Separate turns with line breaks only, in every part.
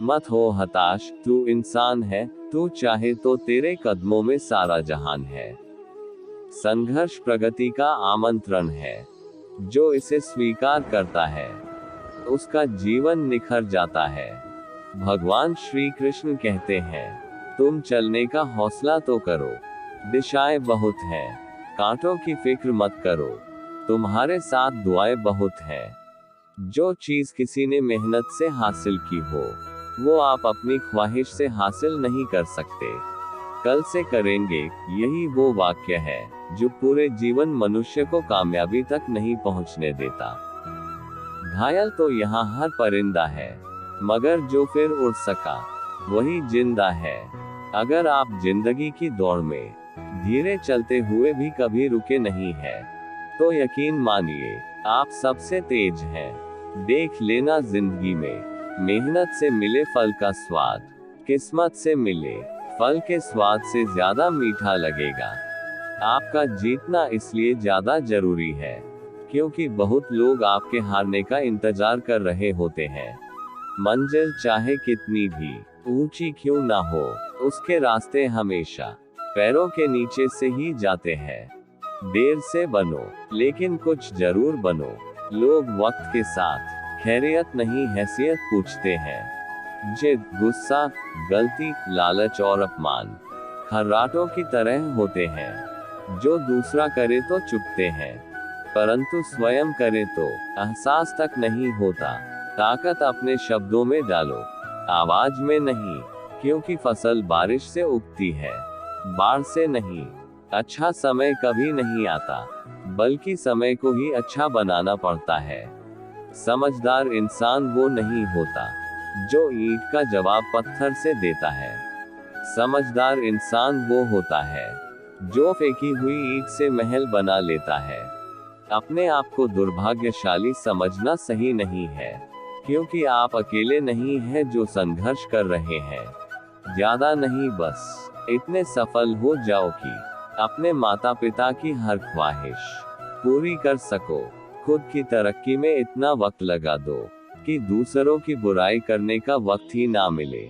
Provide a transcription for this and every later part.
मत हो हताश, तू इंसान है, तू चाहे तो तेरे कदमों में सारा जहान है। संघर्ष प्रगति का आमंत्रण है, जो इसे स्वीकार करता है उसका जीवन निखर जाता है। भगवान श्री कृष्ण कहते हैं, तुम चलने का हौसला तो करो, दिशाएं बहुत हैं, कांटों की फिक्र मत करो, तुम्हारे साथ दुआएं बहुत हैं। जो चीज किसी ने मेहनत से हासिल की हो, वो आप अपनी ख्वाहिश से हासिल नहीं कर सकते। कल से करेंगे, यही वो वाक्य है जो पूरे जीवन मनुष्य को कामयाबी तक नहीं पहुंचने देता। घायल तो यहाँ हर परिंदा है, मगर जो फिर उड़ सका वही जिंदा है। अगर आप जिंदगी की दौड़ में धीरे चलते हुए भी कभी रुके नहीं हैं, तो यकीन मानिए आप सबसे तेज हैं। देख लेना जिंदगी में मेहनत से मिले फल का स्वाद, किस्मत से मिले फल के स्वाद से ज्यादा मीठा लगेगा। आपका जीतना इसलिए ज्यादा जरूरी है, क्योंकि बहुत लोग आपके हारने का इंतजार कर रहे होते हैं। मंजिल चाहे कितनी भी ऊंची क्यों ना हो, उसके रास्ते हमेशा पैरों के नीचे से ही जाते हैं। देर से बनो, लेकिन कुछ जरूर बनो। लोग वक्त के साथ खैरियत नहीं हैसियत पूछते हैं। जिद, गुस्सा, गलती, लालच और अपमान खर्राटों की तरह होते हैं, जो दूसरा करे तो चुपते हैं, परंतु स्वयं करे तो एहसास तक नहीं होता। ताकत अपने शब्दों में डालो, आवाज में नहीं, क्योंकि फसल बारिश से उगती है, बाढ़ से नहीं। अच्छा समय कभी नहीं आता, बल्कि समय को ही अच्छा बनाना पड़ता है। समझदार इंसान वो नहीं होता जो ईंट का जवाब पत्थर से देता है। समझदार इंसान वो होता है जो फेंकी हुई ईंट से महल बना लेता है। अपने आप को दुर्भाग्यशाली समझना सही नहीं है, क्योंकि आप अकेले नहीं हैं जो संघर्ष कर रहे हैं। ज्यादा नहीं, बस इतने सफल हो जाओ कि अपने माता पिता की हर ख्वाहिश पूरी कर सको। खुद की तरक्की में इतना वक्त लगा दो कि दूसरों की बुराई करने का वक्त ही ना मिले।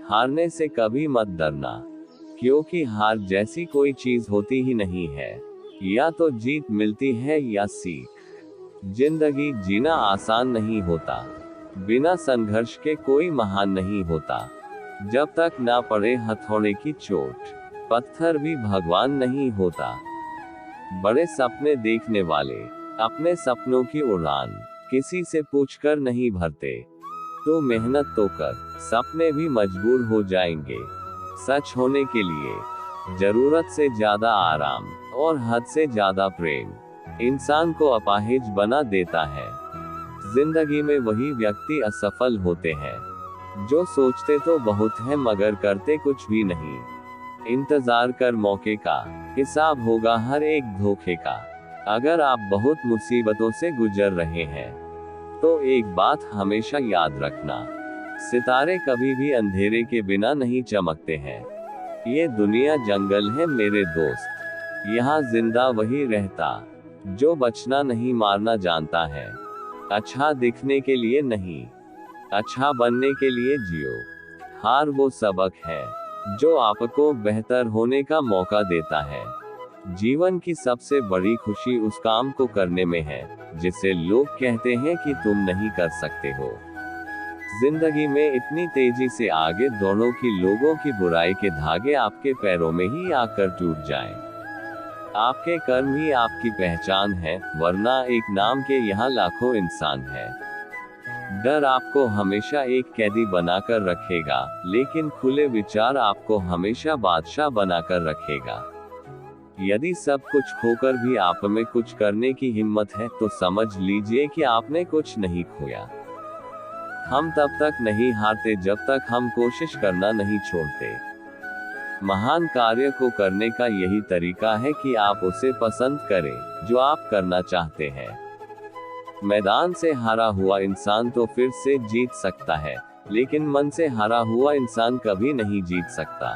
हारने से कभी मत डरना, क्योंकि हार जैसी कोई चीज होती ही नहीं है। या तो जीत मिलती है या सीख। जिंदगी जीना आसान नहीं होता, बिना संघर्ष के कोई महान नहीं होता। जब तक ना पड़े हथौड़े की चोट, पत्थर भी भगवान नहीं होता। बड़े सपने देखने वाले अपने सपनों की उड़ान किसी से पूछकर नहीं भरते। तो मेहनत तो कर, सपने भी मजबूर हो जाएंगे। सच होने के लिए जरूरत से ज्यादा आराम और हद से ज्यादा प्रेम इंसान को अपाहिज बना देता है। जिंदगी में वही व्यक्ति असफल होते हैं जो सोचते तो बहुत है मगर करते कुछ भी नहीं। इंतजार कर मौके का, हिसाब होगा हर एक धोखे का। अगर आप बहुत मुसीबतों से गुजर रहे हैं, तो एक बात हमेशा याद रखना, सितारे कभी भी अंधेरे के बिना नहीं चमकते हैं। ये दुनिया जंगल है मेरे दोस्त, यहाँ जिंदा वही रहता जो बचना नहीं मारना जानता है। अच्छा दिखने के लिए नहीं, अच्छा बनने के लिए जियो। हार वो सबक है जो आपको बेहतर होने का मौका देता है। जीवन की सबसे बड़ी खुशी उस काम को करने में है जिसे लोग कहते हैं कि तुम नहीं कर सकते हो। जिंदगी में इतनी तेजी से आगे दौड़ो कि लोगों की बुराई के धागे आपके पैरों में ही आकर टूट जाएं। आपके कर्म ही आपकी पहचान है, वरना एक नाम के यहाँ लाखों इंसान हैं। डर आपको हमेशा एक कैदी बनाकर रखेगा, लेकिन खुले विचार आपको हमेशा बादशाह बनाकर रखेगा। यदि सब कुछ खोकर भी आप में कुछ करने की हिम्मत है, तो समझ लीजिए कि आपने कुछ नहीं खोया। हम तब तक नहीं हारते जब तक हम कोशिश करना नहीं छोड़ते। महान कार्य को करने का यही तरीका है कि आप उसे पसंद करें जो आप करना चाहते हैं। मैदान से हारा हुआ इंसान तो फिर से जीत सकता है, लेकिन मन से हारा हुआ इंसान कभी नहीं जीत सकता।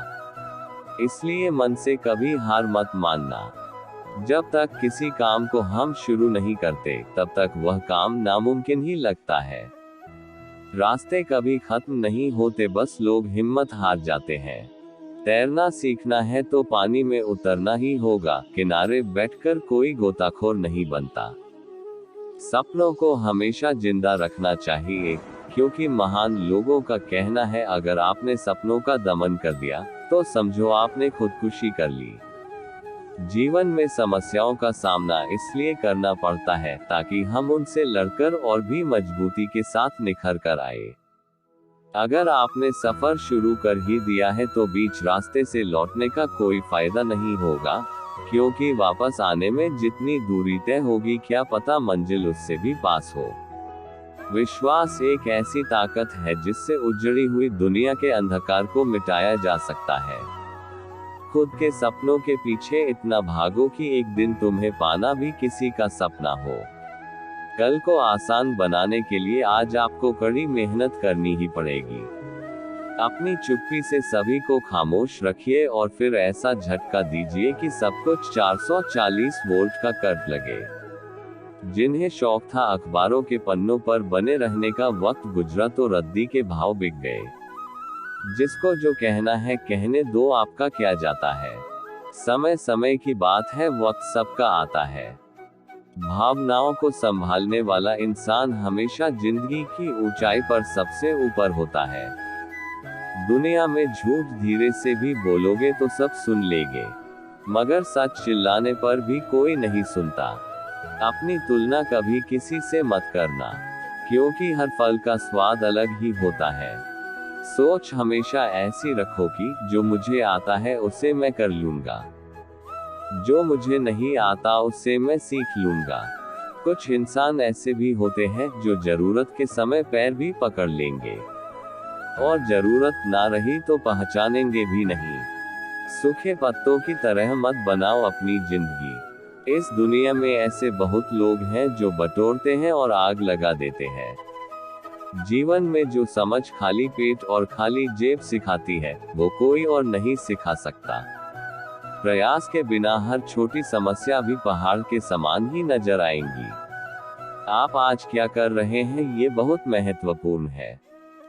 इसलिए मन से कभी हार मत मानना। जब तक किसी काम को हम शुरू नहीं करते, तब तक वह काम नामुमकिन ही लगता है। रास्ते कभी खत्म नहीं होते, बस लोग हिम्मत हार जाते हैं। तैरना सीखना है तो पानी में उतरना ही होगा, किनारे बैठकर कोई गोताखोर नहीं बनता। सपनों को हमेशा जिंदा रखना चाहिए, क्योंकि महान लोगों का कहना है, अगर आपने सपनों का दमन कर दिया तो समझो आपने खुदकुशी कर ली। जीवन में समस्याओं का सामना इसलिए करना पड़ता है ताकि हम उनसे लड़कर और भी मजबूती के साथ निखर कर आए। अगर आपने सफर शुरू कर ही दिया है तो बीच रास्ते से लौटने का कोई फायदा नहीं होगा, क्योंकि वापस आने में जितनी दूरी तय होगी क्या पता मंजिल उससे भी पास हो। विश्वास एक ऐसी ताकत है जिससे उजड़ी हुई दुनिया के अंधकार को मिटाया जा सकता है। खुद के सपनों के पीछे इतना भागो कि एक दिन तुम्हें पाना भी किसी का सपना हो। कल को आसान बनाने के लिए आज आपको कड़ी मेहनत करनी ही पड़ेगी। अपनी चुप्पी से सभी को खामोश रखिए और फिर ऐसा झटका दीजिए कि सब कुछ 440 वोल्ट का करंट लगे। जिन्हें शौक था अखबारों के पन्नों पर बने रहने का, वक्त गुजरा तो रद्दी के भाव बिक गए। जिसको जो कहना है कहने दो, आपका क्या जाता है। समय समय की बात है, वक्त सबका आता है। भावनाओं को संभालने वाला इंसान हमेशा जिंदगी की ऊंचाई पर सबसे ऊपर होता है। दुनिया में झूठ धीरे से भी बोलोगे तो सब सुन लेंगे, मगर सच चिल्लाने पर भी कोई नहीं सुनता। अपनी तुलना कभी किसी से मत करना, क्योंकि हर फल का स्वाद अलग ही होता है। सोच हमेशा ऐसी रखो कि जो मुझे आता है उसे मैं कर लूंगा, जो मुझे नहीं आता उससे मैं सीख लूंगा। कुछ इंसान ऐसे भी होते हैं जो जरूरत के समय पैर भी पकड़ लेंगे, और जरूरत ना रही तो पहचानेंगे भी नहीं। सूखे पत्तों की तरह मत बनाओ अपनी जिंदगी। इस दुनिया में ऐसे बहुत लोग हैं जो बटोरते हैं और आग लगा देते हैं। जीवन में जो समझ खाली पेट और खाली जेब सिखाती है, वो कोई और नहीं सिखा सकता। प्रयास के बिना हर छोटी समस्या भी पहाड़ के समान ही नजर आएंगी। आप आज क्या कर रहे हैं ये बहुत महत्वपूर्ण है,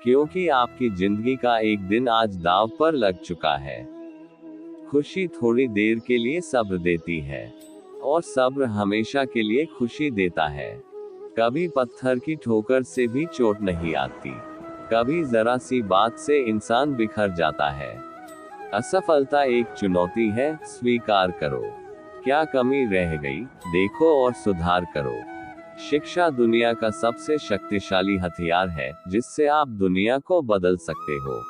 क्योंकि आपकी जिंदगी का एक दिन आज दांव पर लग चुका है। खुशी थोड़ी देर के लिए सब्र देती है, और सब्र हमेशा के लिए खुशी देता है। कभी पत्थर की ठोकर से भी चोट नहीं आती, कभी जरा सी बात से इंसान बिखर जाता है। असफलता एक चुनौती है, स्वीकार करो। क्या कमी रह गई, देखो और सुधार करो। शिक्षा दुनिया का सबसे शक्तिशाली हथियार है, जिससे आप दुनिया को बदल सकते हो।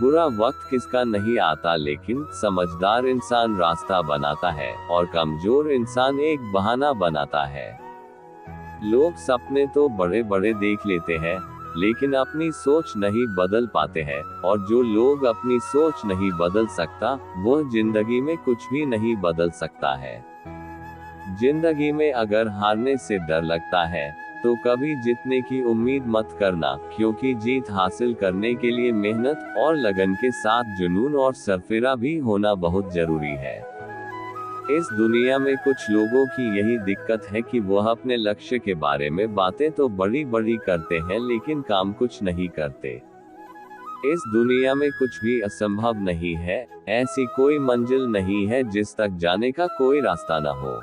बुरा वक्त किसका नहीं आता, लेकिन समझदार इंसान रास्ता बनाता है और कमजोर इंसान एक बहाना बनाता है। लोग सपने तो बड़े बड़े देख लेते हैं, लेकिन अपनी सोच नहीं बदल पाते हैं, और जो लोग अपनी सोच नहीं बदल सकता, वो जिंदगी में कुछ भी नहीं बदल सकता है। जिंदगी में अगर हारने से डर लगता है तो कभी जीतने की उम्मीद मत करना, क्योंकि जीत हासिल करने के लिए मेहनत और लगन के साथ जुनून और सरफिरा भी होना बहुत जरूरी है। इस दुनिया में कुछ लोगों की यही दिक्कत है कि वह अपने लक्ष्य के बारे में बातें तो बड़ी बड़ी करते हैं, लेकिन काम कुछ नहीं करते। इस दुनिया में कुछ भी असंभव नहीं है, ऐसी कोई मंजिल नहीं है जिस तक जाने का कोई रास्ता न हो।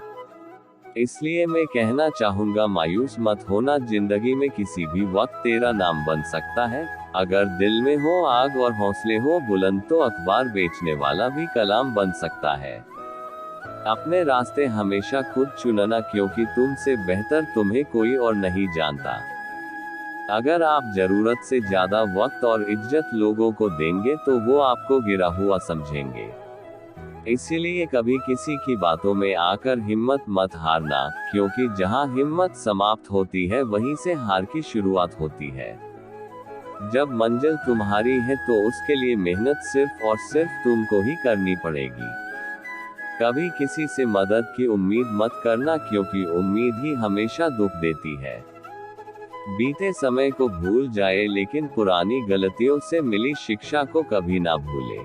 इसलिए मैं कहना चाहूंगा, मायूस मत होना, जिंदगी में किसी भी वक्त तेरा नाम बन सकता है। अगर दिल में हो आग और हौसले हो बुलंद, तो अखबार बेचने वाला भी कलाम बन सकता है। अपने रास्ते हमेशा खुद चुनना, क्योंकि तुमसे बेहतर तुम्हें कोई और नहीं जानता। अगर आप जरूरत से ज्यादा वक्त और इज्जत लोगों को देंगे तो वो आपको गिरा हुआ समझेंगे। इसीलिए कभी किसी की बातों में आकर हिम्मत मत हारना, क्योंकि जहां हिम्मत समाप्त होती है वहीं से हार की शुरुआत होती है। जब मंजिल तुम्हारी है तो उसके लिए मेहनत सिर्फ और सिर्फ तुमको ही करनी पड़ेगी। कभी किसी से मदद की उम्मीद मत करना, क्योंकि उम्मीद ही हमेशा दुख देती है। बीते समय को भूल जाए, लेकिन पुरानी गलतियों से मिली शिक्षा को कभी ना भूले।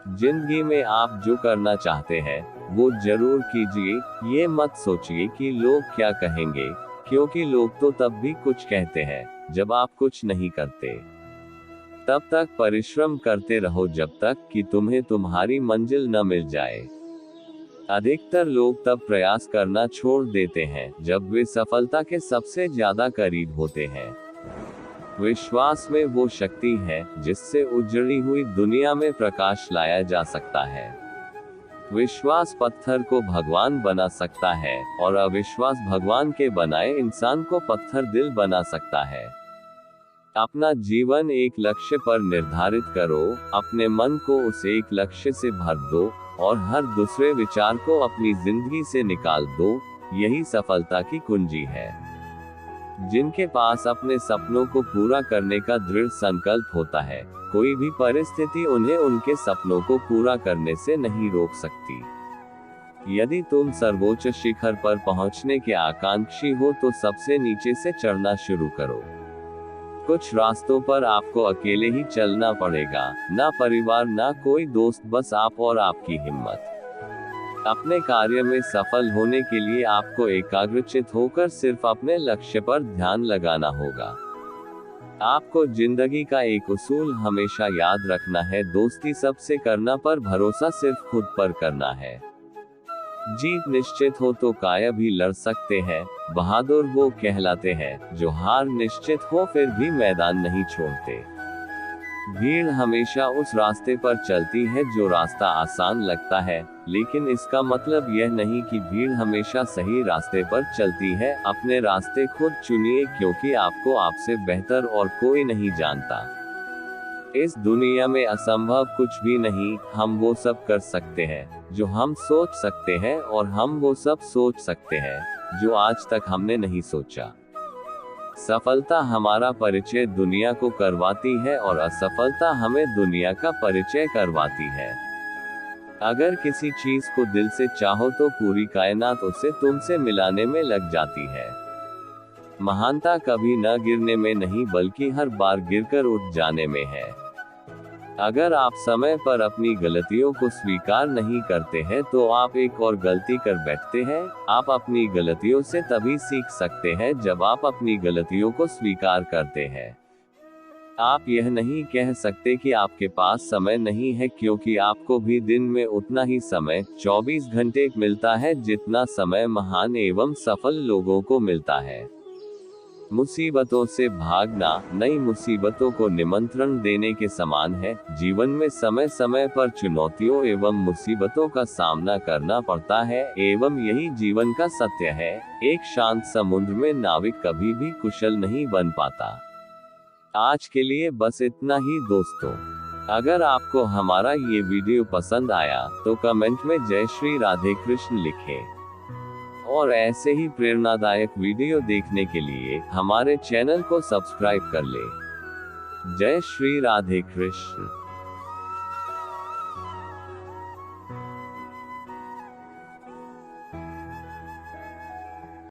जिंदगी में आप जो करना चाहते हैं वो जरूर कीजिए। ये मत सोचिए कि लोग क्या कहेंगे, क्योंकि लोग तो तब भी कुछ कहते हैं जब आप कुछ नहीं करते। तब तक परिश्रम करते रहो जब तक कि तुम्हें तुम्हारी मंजिल न मिल जाए। अधिकतर लोग तब प्रयास करना छोड़ देते हैं जब वे सफलता के सबसे ज्यादा करीब होते हैं। विश्वास में वो शक्ति है जिससे उजड़ी हुई दुनिया में प्रकाश लाया जा सकता है। विश्वास पत्थर को भगवान बना सकता है और अविश्वास भगवान के बनाए इंसान को पत्थर दिल बना सकता है। अपना जीवन एक लक्ष्य पर निर्धारित करो, अपने मन को उस एक लक्ष्य से भर दो और हर दूसरे विचार को अपनी जिंदगी से निकाल दो। यही सफलता की कुंजी है। जिनके पास अपने सपनों को पूरा करने का दृढ़ संकल्प होता है, कोई भी परिस्थिति उन्हें उनके सपनों को पूरा करने से नहीं रोक सकती। यदि तुम सर्वोच्च शिखर पर पहुंचने के आकांक्षी हो तो सबसे नीचे से चढ़ना शुरू करो। कुछ रास्तों पर आपको अकेले ही चलना पड़ेगा, ना परिवार ना कोई दोस्त, बस आप और आपकी हिम्मत। अपने कार्य में सफल होने के लिए आपको एकाग्रचित होकर सिर्फ अपने लक्ष्य पर ध्यान लगाना होगा। आपको जिंदगी का एक उसूल हमेशा याद रखना है, दोस्ती सबसे करना पर भरोसा सिर्फ खुद पर करना है। जीत निश्चित हो तो काया भी लड़ सकते हैं, बहादुर वो कहलाते हैं जो हार निश्चित हो फिर भी मैदान नहीं छोड़ते। भीड़ हमेशा उस रास्ते पर चलती है जो रास्ता आसान लगता है, लेकिन इसका मतलब यह नहीं कि भीड़ हमेशा सही रास्ते पर चलती है। अपने रास्ते खुद चुनिए, क्योंकि आपको आपसे बेहतर और कोई नहीं जानता। इस दुनिया में असंभव कुछ भी नहीं। हम वो सब कर सकते हैं जो हम सोच सकते हैं, और हम वो सब सोच सकते हैं जो आज तक हमने नहीं सोचा। सफलता हमारा परिचय दुनिया को करवाती है और असफलता हमें दुनिया का परिचय करवाती है। अगर किसी चीज को दिल से चाहो तो पूरी कायनात उसे तुमसे मिलाने में लग जाती है। महानता कभी न गिरने में नहीं बल्कि हर बार गिरकर उठ जाने में है। अगर आप समय पर अपनी गलतियों को स्वीकार नहीं करते हैं तो आप एक और गलती कर बैठते हैं। आप अपनी गलतियों से तभी सीख सकते हैं जब आप अपनी गलतियों को स्वीकार करते हैं। आप यह नहीं कह सकते कि आपके पास समय नहीं है, क्योंकि आपको भी दिन में उतना ही समय 24 घंटे मिलता है जितना समय महान एवं सफल लोगों को मिलता है। मुसीबतों से भागना नई मुसीबतों को निमंत्रण देने के समान है। जीवन में समय समय पर चुनौतियों एवं मुसीबतों का सामना करना पड़ता है, एवं यही जीवन का सत्य है। एक शांत समुद्र में नाविक कभी भी कुशल नहीं बन पाता। आज के लिए बस इतना ही दोस्तों। अगर आपको हमारा ये वीडियो पसंद आया तो कमेंट में जय श्री राधे कृष्ण लिखें, और ऐसे ही प्रेरणादायक वीडियो देखने के लिए हमारे चैनल को सब्सक्राइब कर ले। जय श्री राधे कृष्ण।